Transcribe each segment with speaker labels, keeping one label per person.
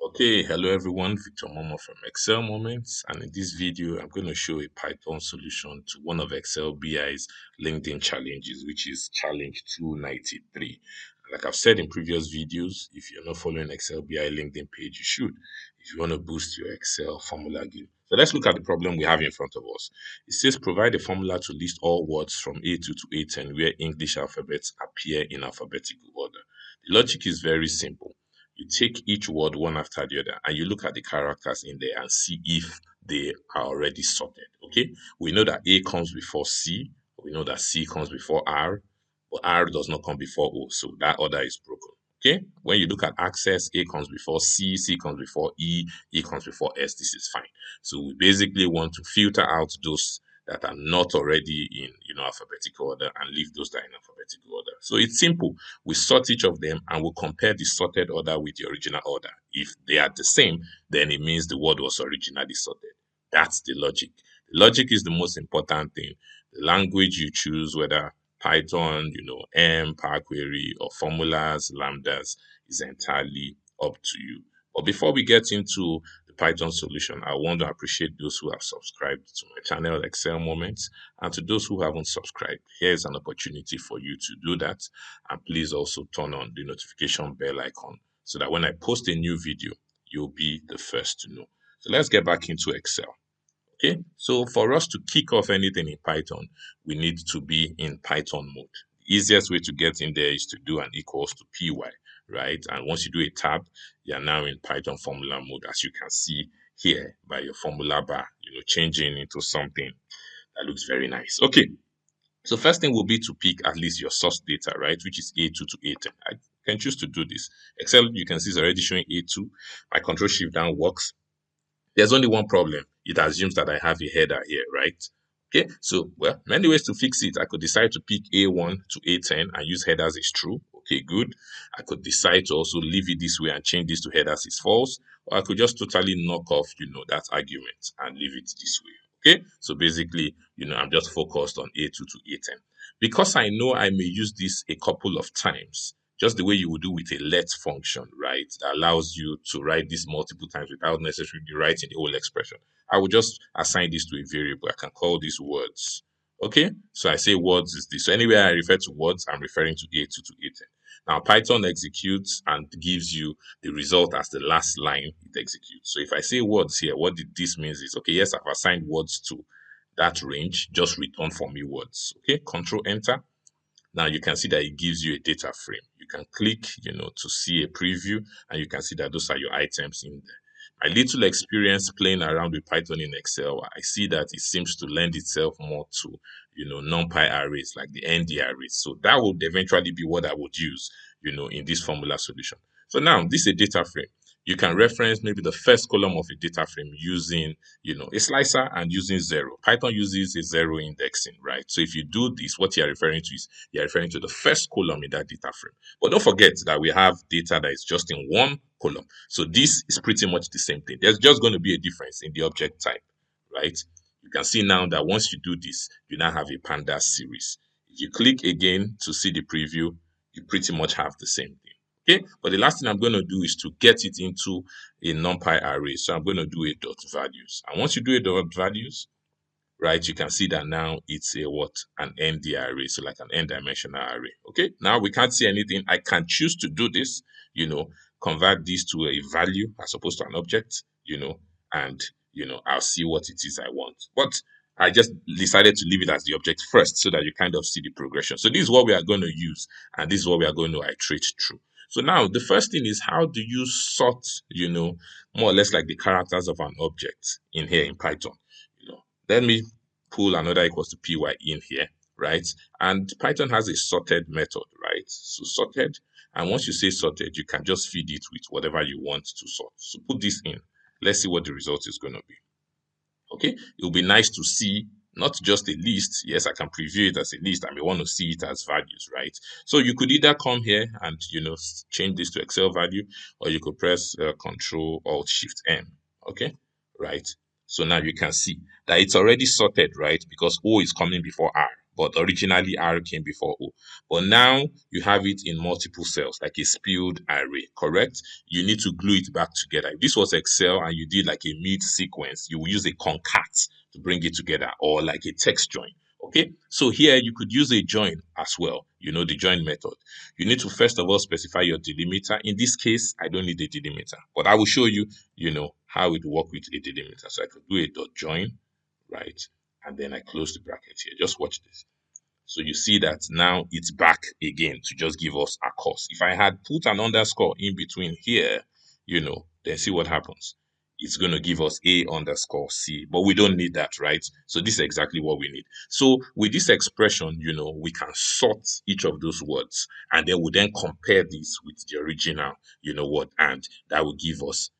Speaker 1: Okay, hello everyone, Victor Momo from Excel Moments, and in this video I'm going to show a Python solution to one of Excel BI's LinkedIn challenges, which is challenge 293. Like I've said in previous videos, if you're not following Excel BI LinkedIn page, you should, if you want to boost your Excel formula game. So let's look at the problem we have in front of us. It says provide a formula to list all words from A2 to A10 where English alphabets appear in alphabetical order. The logic is very simple. You take each word one after the other and you look at the characters in there and see if they are already sorted. Okay, we know that A comes before C, we know that C comes before R, but R does not come before O, so that order is broken. Okay, when you look at access, A comes before C, C comes before E comes before S. This is fine. So we basically want to filter out those that are not already in alphabetical order and leave those that are in alphabetical order. So it's simple. We sort each of them and we'll compare the sorted order with the original order. If they are the same, then it means the word was originally sorted. That's the logic. The logic is the most important thing. The language you choose, whether Python, M, Power Query, or formulas, lambdas, is entirely up to you. But before we get into the Python solution, I want to appreciate those who have subscribed to my channel, Excel Moments, and to those who haven't subscribed. Here's an opportunity for you to do that. And please also turn on the notification bell icon so that when I post a new video, you'll be the first to know. So let's get back into Excel. Okay, so for us to kick off anything in Python, we need to be in Python mode. The easiest way to get in there is to do an equals to py, right? And once you do a tab, you are now in Python formula mode, as you can see here by your formula bar, changing into something that looks very nice. Okay, so first thing will be to pick at least your source data, right, which is A2 to A10. I can choose to do this. Excel, you can see, is already showing A2. My control shift down works. There's only one problem. It assumes that I have a header here, right? Okay, so, well, many ways to fix it. I could decide to pick A1 to A10 and use headers is true. Okay, good. I could decide to also leave it this way and change this to headers is false. Or I could just totally knock off, that argument and leave it this way. Okay, so basically, I'm just focused on A2 to A10. Because I know I may use this a couple of times, just the way you would do with a let function, right? That allows you to write this multiple times without necessarily writing the whole expression. I will just assign this to a variable. I can call these words. Okay, so I say words is this. So anywhere I refer to words, I'm referring to A2 to A10. Now Python executes and gives you the result as the last line it executes. So if I say words here, what this means is, okay, yes, I've assigned words to that range, just return for me words. Okay, control enter. Now you can see that it gives you a data frame. You can click, to see a preview, and you can see that those are your items in there. My little experience playing around with Python in Excel, I see that it seems to lend itself more to, NumPy arrays like the ND arrays. So that would eventually be what I would use, in this formula solution. So now this is a data frame. You can reference maybe the first column of a data frame using, a slicer and using zero. Python uses a zero indexing, right? So if you do this, what you're referring to is you're referring to the first column in that data frame. But don't forget that we have data that is just in one column. So this is pretty much the same thing. There's just going to be a difference in the object type, right? You can see now that once you do this, you now have a pandas series. If you click again to see the preview, you pretty much have the same thing. Okay, but the last thing I'm going to do is to get it into a numpy array. So I'm going to do a dot values. And once you do a dot values, right, you can see that now it's a what? An ND array, so like an n-dimensional array. Okay, now we can't see anything. I can choose to do this, convert this to a value as opposed to an object, and I'll see what it is I want. But I just decided to leave it as the object first so that you kind of see the progression. So this is what we are going to use, and this is what we are going to iterate through. So now the first thing is, how do you sort, more or less like the characters of an object in here in Python? Let me pull another equals to py in here, right? And Python has a sorted method, right? So sorted, and once you say sorted, you can just feed it with whatever you want to sort. So put this in. Let's see what the result is going to be. Okay, it will be nice to see not just a list. Yes, I can preview it as a list. I may want to see it as values, right? So you could either come here and change this to Excel value, or you could press Control Alt Shift M. Okay, right? So now you can see that it's already sorted, right? Because O is coming before R. but originally R came before O. But now you have it in multiple cells, like a spilled array, correct? You need to glue it back together. If this was Excel and you did like a mid sequence, you will use a concat to bring it together, or like a text join. Okay, so here you could use a join as well, the join method. You need to first of all specify your delimiter. In this case, I don't need a delimiter, but I will show you, how it work with a delimiter. So I could do a dot join, right? And then I close the bracket here. Just watch this. So you see that now it's back again to just give us a course. If I had put an underscore in between here, then see what happens. It's going to give us A underscore C, but we don't need that, right? So this is exactly what we need. So with this expression, we can sort each of those words, and then we then compare this with the original, word, and that will give us,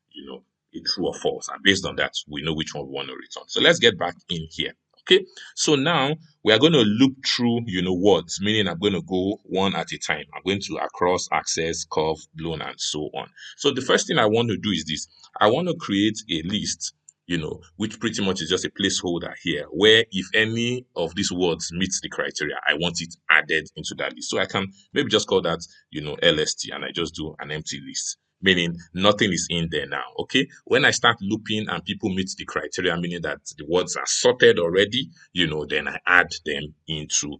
Speaker 1: a true or false. And based on that, we know which one we want to return. So let's get back in here. Okay, so now we are going to loop through, words, meaning I'm going to go one at a time. I'm going to across, access, curve, blown, and so on. So the first thing I want to do is this. I want to create a list, which pretty much is just a placeholder here, where if any of these words meets the criteria, I want it added into that list. So I can maybe just call that, LST, and I just do an empty list, meaning nothing is in there now. Okay, when I start looping and people meet the criteria, meaning that the words are sorted already, then I add them into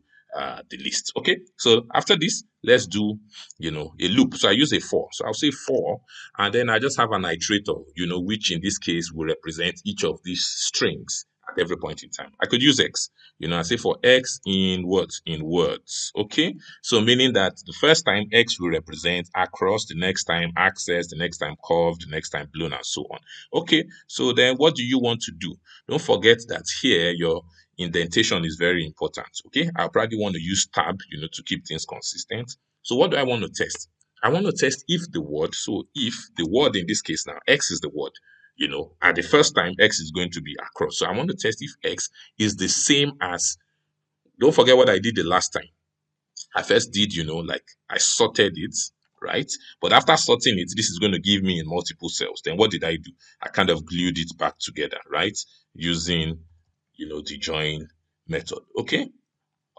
Speaker 1: the list. Okay, so after this, let's do a loop. So I use a for. So I'll say for, and then I just have an iterator, which in this case will represent each of these strings at every point in time. I could use X. I say for X in words, okay? So meaning that the first time X will represent across, the next time access, the next time curved, the next time blown, and so on. Okay, so then what do you want to do? Don't forget that here your indentation is very important. Okay, I'll probably want to use tab, to keep things consistent. So what do I want to test? I want to test if the word, so if the word in this case now, X is the word, at the first time, X is going to be across. So I want to test if X is the same as, don't forget what I did the last time. I first did, like I sorted it, right? But after sorting it, this is going to give me in multiple cells. Then what did I do? I kind of glued it back together, right? Using, the join method. Okay.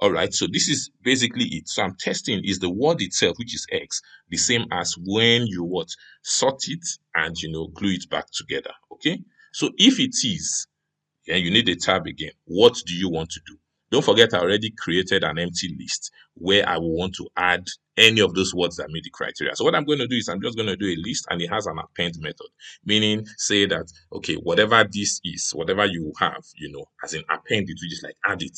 Speaker 1: All right. So this is basically it. So I'm testing, is the word itself, which is X, the same as when you what? Sort it and, glue it back together. Okay. So if it is, then you need a tab again. What do you want to do? Don't forget, I already created an empty list where I will want to add any of those words that meet the criteria. So what I'm going to do is I'm just going to do a list, and it has an append method, meaning say that, okay, whatever this is, whatever you have, as in append it, which is like add it,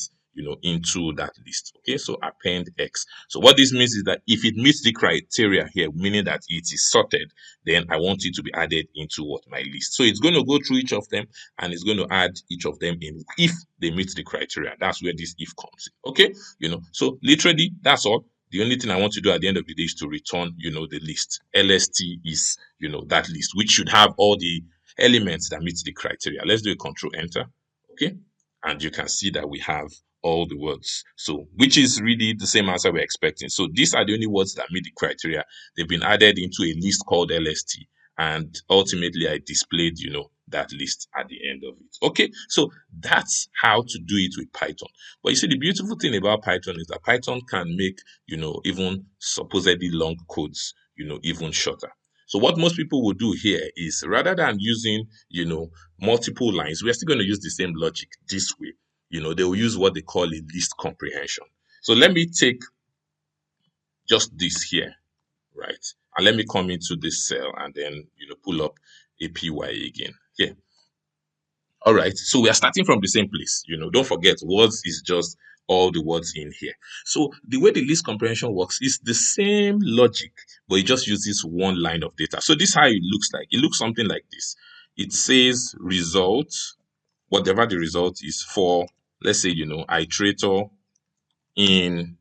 Speaker 1: into that list. Okay, so append X. So what this means is that if it meets the criteria here, meaning that it is sorted, then I want it to be added into what? My list. So it's going to go through each of them, and it's going to add each of them in if they meet the criteria. That's where this if comes in. Okay, so literally that's all. The only thing I want to do at the end of the day is to return, the list. LST is, that list, which should have all the elements that meet the criteria. Let's do a control enter. Okay, and you can see that we have all the words. So, which is really the same answer we're expecting. So these are the only words that meet the criteria. They've been added into a list called LST. And ultimately, I displayed, that list at the end of it. Okay, so that's how to do it with Python. But you see, the beautiful thing about Python is that Python can make, even supposedly long codes, even shorter. So what most people will do here is rather than using, multiple lines, we're still going to use the same logic this way. They will use what they call a list comprehension. So let me take just this here, right? And let me come into this cell and then, pull up APY again. Here. All right. So we are starting from the same place. Don't forget, words is just all the words in here. So the way the list comprehension works is the same logic, but it just uses one line of data. So this is how it looks like. It looks something like this. It says result, whatever the result is for, let's say, iterator in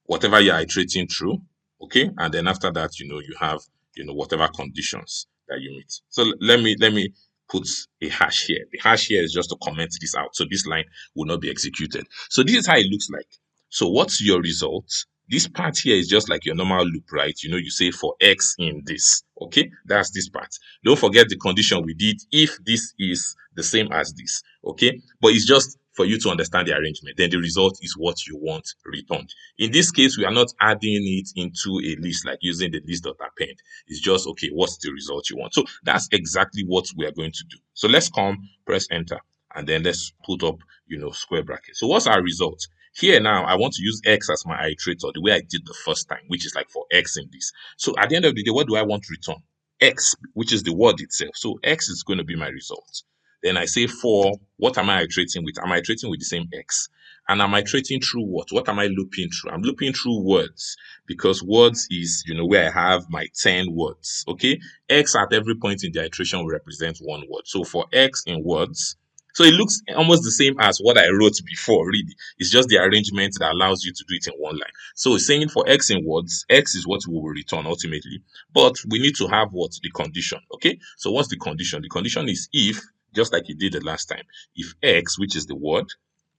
Speaker 1: whatever you're iterating through. Okay. And then after that, you have, whatever conditions that you meet. So let me put a hash here. The hash here is just to comment this out. So this line will not be executed. So this is how it looks like. So what's your result? This part here is just like your normal loop, right? You say for X in this. Okay, that's this part. Don't forget the condition we did if this is the same as this. Okay, but it's just for you to understand the arrangement. Then the result is what you want returned. In this case, we are not adding it into a list like using the list.append. It's just, okay, what's the result you want? So that's exactly what we are going to do. So let's come, press enter, and then let's put up, square bracket. So what's our result? Here now, I want to use X as my iterator the way I did the first time, which is like for X in this. So at the end of the day, what do I want to return? X, which is the word itself. So X is going to be my result. Then I say for, what am I iterating with? I'm iterating with the same X. And I'm iterating through what? What am I looping through? I'm looping through words, because words is, where I have my 10 words. Okay. X at every point in the iteration will represent one word. So for X in words, so it looks almost the same as what I wrote before, really. It's just the arrangement that allows you to do it in one line. So saying for X in words, X is what we will return ultimately. But we need to have what? The condition. Okay. So what's the condition? The condition is if, just like you did the last time, if X, which is the word,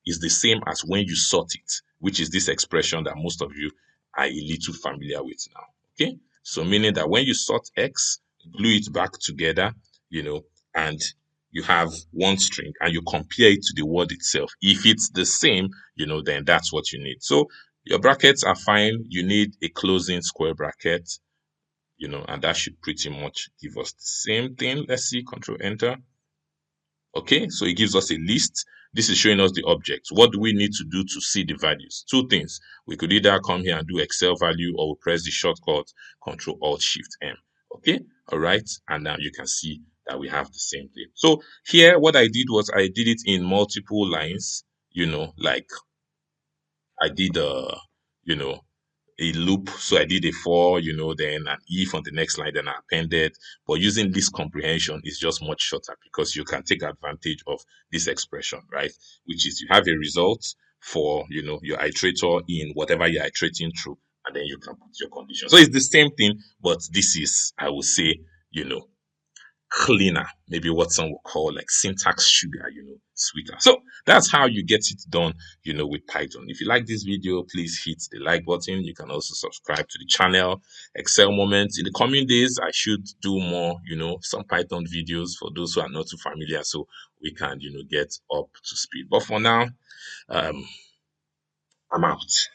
Speaker 1: is the same as when you sort it, which is this expression that most of you are a little familiar with now. Okay. So meaning that when you sort X, glue it back together, and you have one string and you compare it to the word itself. If it's the same, then that's what you need. So your brackets are fine. You need a closing square bracket, and that should pretty much give us the same thing. Let's see, control enter. Okay, so it gives us a list. This is showing us the objects. What do we need to do to see the values? Two things. We could either come here and do Excel value, or we press the shortcut Control Alt Shift M. Okay, all right, and now you can see that we have the same thing. So here, what I did was I did it in multiple lines. Like I did a loop. So I did a for, then an if on the next line, then I appended. But using this comprehension is just much shorter, because you can take advantage of this expression, right? Which is, you have a result for, your iterator in whatever you're iterating through, and then you can put your condition. So it's the same thing, but this is, I would say, cleaner, maybe what some would call like syntax sugar, sweeter. So that's how you get it done, with Python. If you like this video, please hit the like button. You can also subscribe to the channel. Excel Moments. In the coming days, I should do more, some Python videos for those who are not too familiar, so we can, get up to speed. But for now, I'm out.